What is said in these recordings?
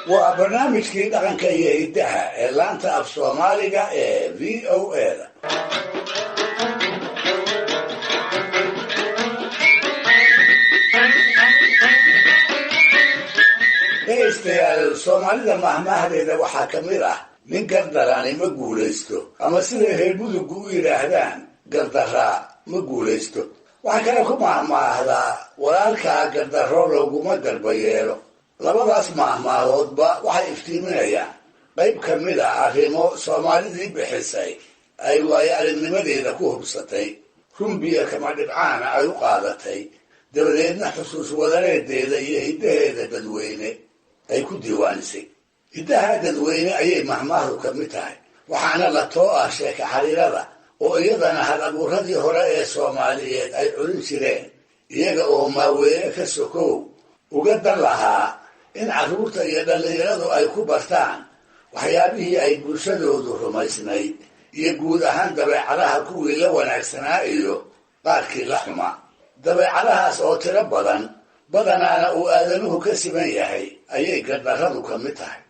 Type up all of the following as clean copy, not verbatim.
وبرنامجكي dhaqanka iyo hidaha ee laanta af Soomaaliga ee VOA dhegeystayaal Soomaalida mahmahdeeda waxaa ka mid ah nin gardarani ma guulaysto ama sida reer Mudugu u yiraahdaan gardara ma guulaysto waxaa kale ku mahmaahdaa walaalka gardaro laguma garbayeelo labadaas mahmaahoodba waxay iftiiminayaan qayb ka mid ah arrimo Soomaalidii bixisay ay waayo-aragnimadeeda ku hubsatay rumbiya kama dhibcaana ay u qaadatay dabadeedna xusuus wadareedeeda iyo hidaheeda dadweyne ay ku diiwaanisay hidaha dadweyne ayay mahmaahdu ka mid tahay waxaana la too ah sheeka xariirada oo iyadana hal-abuuradii hore ee Soomaaliyeed ay culin jireen iyaga oo maaweene ka sokow uga dan lahaa in carruurta iyo dhallinyaradu ay ku bartaan waxyaabihii ay bulshadoodu rumaysnayd iyo guud ahaan dabeecadaha kuwii la wanaagsanaa iyo qaarkii la xumaa dabeecadahaas oo tiro badanaana uu aadanuhu ka siman yahay ayay gardarradu ka mid tahay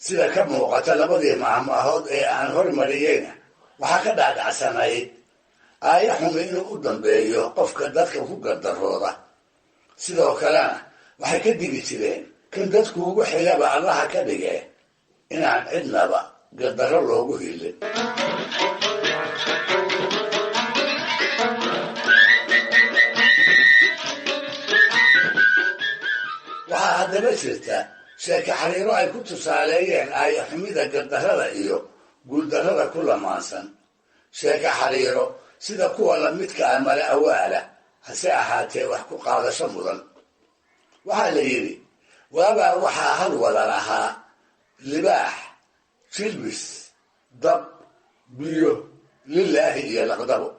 sida ka muuqata labadii mahmaahood ee aan hormariyeyna waxaa ka dhaadhacsanayd aaya xumi inuu u dambeeyo qofka dadka ku gardarooda sidoo kalena waxay ka digi jireen kan dadku ugu xigaba allaha ka dhige inaan cidnaba gardarro loogu hilin waxaa haddaba jirta sheeka xariiro ay ku tusaaleeyeen aaya xumida gardarrada iyo guuldarrada ku lamaansan sheeka xariiro sida kuwa lamidka ah male awaala hase ahaatee wax ku qaadasho mudan waxaa la yidhi waabaa waxaa hal wada lahaa libaax jilbis dab biyo lilaahi iyo laqdabo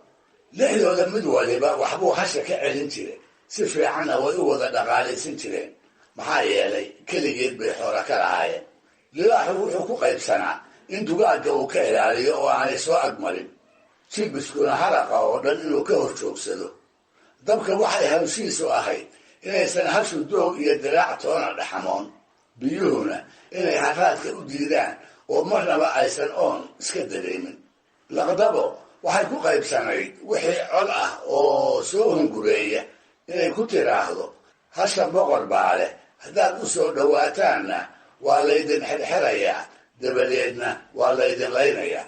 lixdooda mid waliba waxbuu hasha ka celin jiray si fiicanna way u wada dhaqaalaysan jireen maxaa yeelay keligeed bay xoolo ka lahaayeen libaaxu wuxuu ku qaybsanaa in dugaagga uu ka ilaaliyo oo aanay soo agmarin jilbiskuna haraqa oo dhan inuu ka hor joogsado dabka waxay hawshiisu ahayd inaysan hashu doog iyo diraac toona dhaxamoon biyuhuna inay haraadka u diidaan oo marnaba aysan oon iska dareemin laqdabo waxay ku qaybsanayd wixii cod ah oo soo hungureeya inay ku tiraahdo hasha boqor baa leh haddaad u soo dhowaataanna waa laydin xerxerayaa dabadeedna waa laydin laynayaa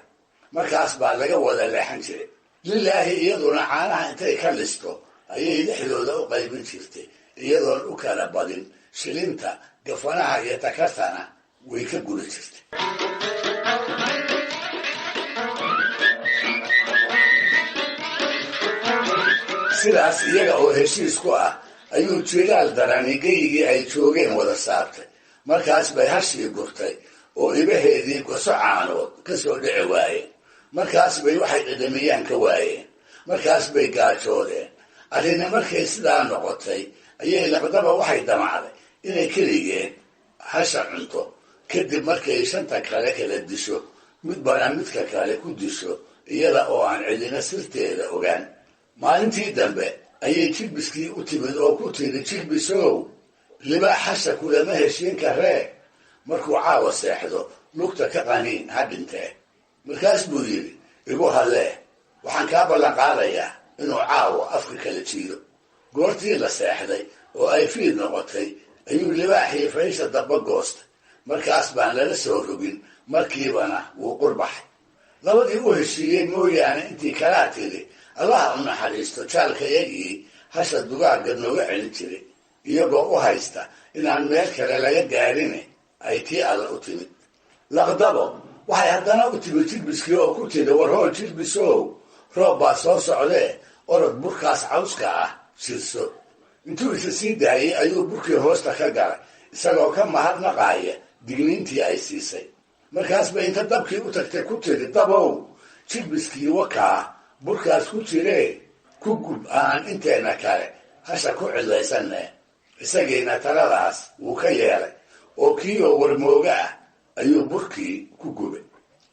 markaas baa laga wada leexan jiray lilaahi iyaduna caanaha intay ka listo ayay lixdooda u qaybin jirtay iyadoon u kala badin shilinta gafanaha iyo takartana way ka guri jirtay sidaas iyaga oo heshiis ku ah ayuu jilaal darani geyigii ay joogeen wada saartay markaas bay hashii gurtay oo ibaheedii goso caanood ka soo dhici waayeen markaas bay waxay dhadhamiyaan ka waayeen markaas bay gaajoodeen arrinna markay sidaa noqotay ayay laqdaba waxay damacday inay keligeen hasha cunto kadib markay shanta kale kala disho midbana midka kale ku disho iyada oo aan cidina sirteeda ogaan maalintii dambe ayay jilbiskii u timid oo ku tiri jilbisow libaax hasha kulama heshiin karee markuu caawa seexdo lugta ka qaniin ha dhintee markaas buu yidhi igu hallee waxaan kaa ballan qaadayaa inuu caawa afka kala jiiro goortii la seexday oo ay fiid noqotay ayuu libaaxii faysha daba goostay markaas baan lala soo rogin markiibana wuu qurbaxay labadii u heshiiyey mooyaane intii kalaa tiri allaha u naxariisto jaalkayagii hasha dugaagga nooga celin jiray iyagoo u haysta inaan meel kale laga gaadhine ay tii alla u timid laqdabo waxay haddana u timid jilbiskii oo ku tiri warhool jilbisow roob baa soo socdee orod burkaas cawska ah shirso intuu isa sii daayey ayuu burkii hoosta ka galay isagoo ka mahadnaqaaya digniintii ay siisay markaas bay inta dabkii u tagtay ku tiri dabow jilbiskii wakaa burkaas ku jiree ku gub aan inteena kale hasha ku cidlaysanne isagiina taladaas wuu ka yeelay oo kiioo warmooga ah ayuu burkii ku gubay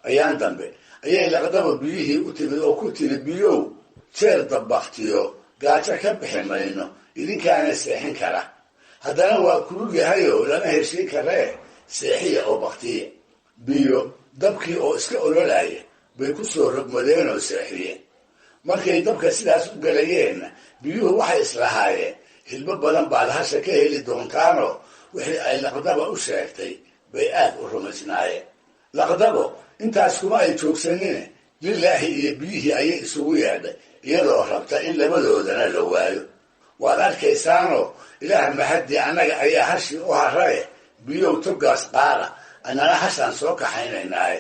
ayaan dambe ayay laqdaba biyihii u timid oo ku tiri biyow jeer dabbaktiyo gaajo ka bixi mayno idinkaana seexin kara haddana waa kulul yahayoo lama heshiin karee seexiya oo baktiya biyo dabkii oo iska ololaya bay ku soo rogmadeen oo seexiyeen markay dabka sidaas u galayeenna biyuhu waxay islahaayeen hilbo badan baad hasha ka heli doontaanoo wixii ay laqdaba u sheegtay bay aad u rumaysnaayeen laqdabo intaas kuma ay joogsanine lilaahi iyo biyihii ayay isugu yeedhay iyadoo rabta in labadoodana la waayo waad arkaysaanoo ilaah mahadii annaga ayaa hashii u haraye biyow toggaas qaada annana hashaan soo kaxaynaynaaye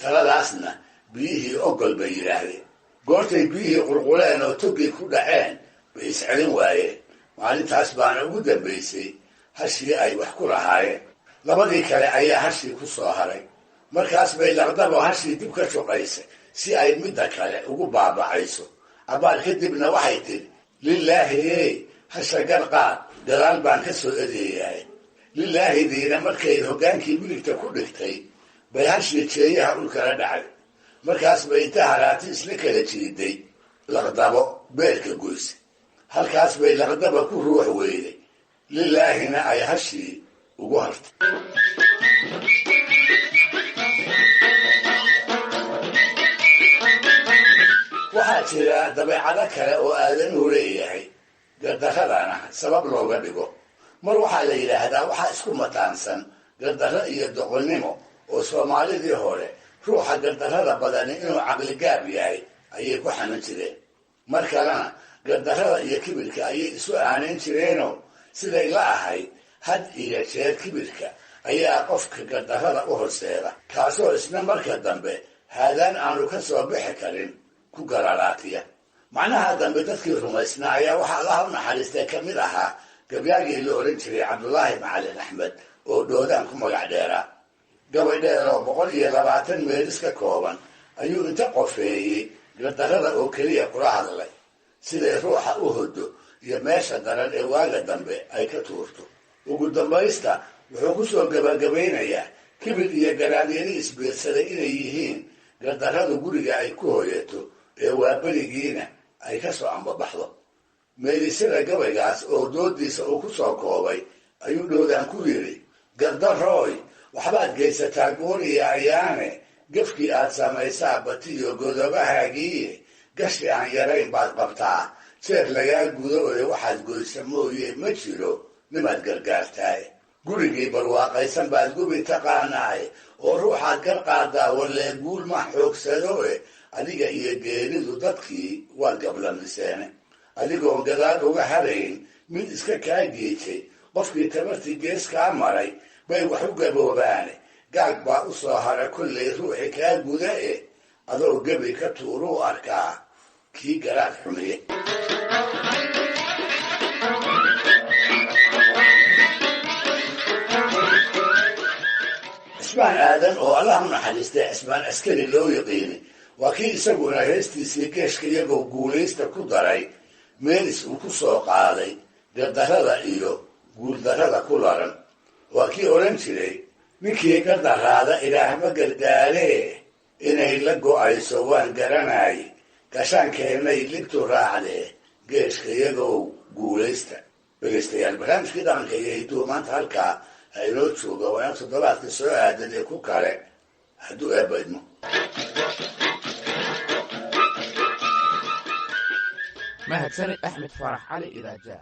taladaasna biyihii ogol bay yidhaahdeen goortay biyihii qulquleen oo toggii ku dhaceen bay iscelin waayeen maalintaas baana ugu dambaysay hashii ay wax ku lahaayeen labadii kale ayaa hashii ku soo haray markaas bay laqdabo hashii dib ka shuqaysay si ay midda kale ugu baabacayso abaar kadibna waxay tidhi lilaahi hasha garqaad gadaal baan ka soo edeeyahay lilaahidiina markay hoggaankii miligta ku dhigtay bay hashii jeeyaha dhulkala dhacday markaas bay inta haraati isla kala jiiday laqdabo beelka goyse halkaas bay laqdaba ku ruux weyday lilaahina ay hashii ugu hartay waxaa jira dabeecado kale oo aadanuhu leeyahay gardaradana sabab looga dhigo mar waxaa la yidhaahdaa waxaa isku mataansan gardarro iyo doqonnimo oo soomaalidii hore ruuxa gardarrada badani inuu caqligaab yahay ayay ku xanan jireen mar kalena gardarrada iyo kibirka ayay isu aanayn jireenoo siday la ahayd had iyo jeer kibirka ayaa qofka gardarrada u horseeda kaasoo isna marka dambe haadaan aanu ka soo bixi karin ku gararaatiya macnaha dambe dadkii rumaysnaa ayaa waxaa allaha u naxariistay ka mid ahaa gabyaagii la odhan jiray cabdulaahi macalin axmed oo dhoodaan ku magac dheeraa gabay dheer oo 120 meelis ka kooban ayuu inta qofeeyey gardarrada oo keliya kula hadlay siday ruuxa u hodo iyo meesha daran ee waaga dambe ay ka tuurto ugu dambaysta wuxuu ku soo gabagabaynayaa kibir iyo garaadyari isbiirsaday inay yihiin gardarradu guriga ay ku hoyato ee waaberigiina ay ka soo ambabaxdo meelisada gabaygaas oo doodiisa uu ku soo koobay ayuu dhoodaan ku yidhi gardarooy waxbaad geysataa goor iyo ayaane gefkii aad samaysaa batiyo godobahaagii gashi aan yarayn baad qabtaa jeer lagaa gudo oe waxaad goysa mooye ma jiro nimaad gargaartaay gurigii barwaaqaysan baad gubi taqaanaay oo ruuxaad garqaadaa walee guul ma xoogsadoe adiga iyo geeridu dadkii waad gablamiseene adigoon gadaal uga harayn mid iska kaa geejay qofkii tabartii gees kaa maray bay wax u gaboobaane gaag baa u soo hara kollay ruuxi kaa guda adoo gebi ka tuuruu arkaa kii garaad xumiye cismaan aadan oo allah u naxariistay cismaan askari loo yaqiini waa kii isaguna heestiisii geeshka iyagoo guulaysta ku daray meelis uu ku soo qaaday gardarrada iyo guuldarrada ku laran waa kii odhan jiray ninkii gardaraada ilaahma gargaaree inay la go'ayso waan garanay gashaankeenay libtu raacdee geeshka iyagoo guulaysta dhegaystayaal barnaamijkii dhaqanka iyo hidduu maanta halkaa inoo jooga waa in toddobaadka soo aadan ee ku kale hadduu eebba idmo mahadsanid axmed faarax cali idaaja